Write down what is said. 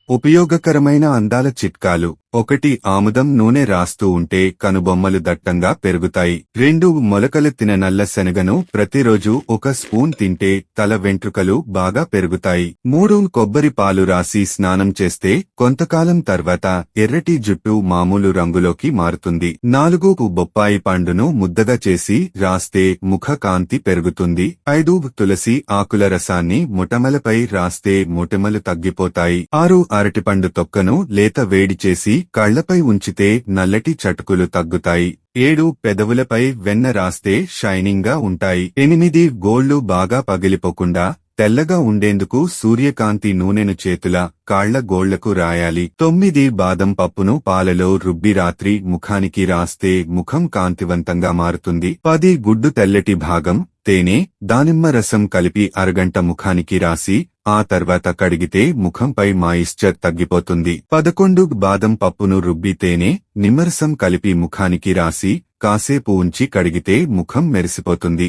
ఉపయోగకరమైన అందాల చిట్కాలు 1. ఆముదం నూనె రాస్తూ ఉంటే కనుబొమ్మలు దట్టంగా పెరుగుతాయి. 2. మొలకలెత్తిన నల్ల శనగను ప్రతిరోజు 1 స్పూన్ తింటే తల వెంట్రుకలు బాగా పెరుగుతాయి. 3. కొబ్బరి పాలు రాసి స్నానం చేస్తే కొంతకాలం తర్వాత ఎర్రటి జుట్టు మామూలు రంగులోకి మారుతుంది. 4. బొప్పాయి పండును ముద్దగా చేసి రాస్తే ముఖ కాంతి పెరుగుతుంది. 5. తులసి ఆకుల రసాన్ని మొటిమలపై రాస్తే మొటిమలు తగ్గిపోతాయి. 6. అరటిపండు తొక్కను లేత వేడి చేసి కళ్లపై ఉంచితే నల్లటి చటుకులు తగ్గుతాయి. 7. పెదవులపై వెన్న రాస్తే షైనింగ్ గా ఉంటాయి. 8. గోళ్లు బాగా పగిలిపోకుండా తెల్లగా ఉండేందుకు సూర్యకాంతి నూనెను చేతుల కాళ్ల గోళ్లకు రాయాలి. 9. బాదం పప్పును పాలలో రుబ్బి రాత్రి ముఖానికి రాస్తే ముఖం కాంతివంతంగా మారుతుంది. 10. గుడ్డు తెల్లటి భాగం తేనె దానిమ్మ రసం కలిపి అరగంట ముఖానికి రాసి ఆ తర్వాత కడిగితే ముఖంపై మాయిశ్చర్ తగ్గిపోతుంది. 11. బాదం పప్పును రుబ్బి తేనె నిమ్మరసం కలిపి ముఖానికి రాసి కాసేపు ఉంచి కడిగితే ముఖం మెరిసిపోతుంది.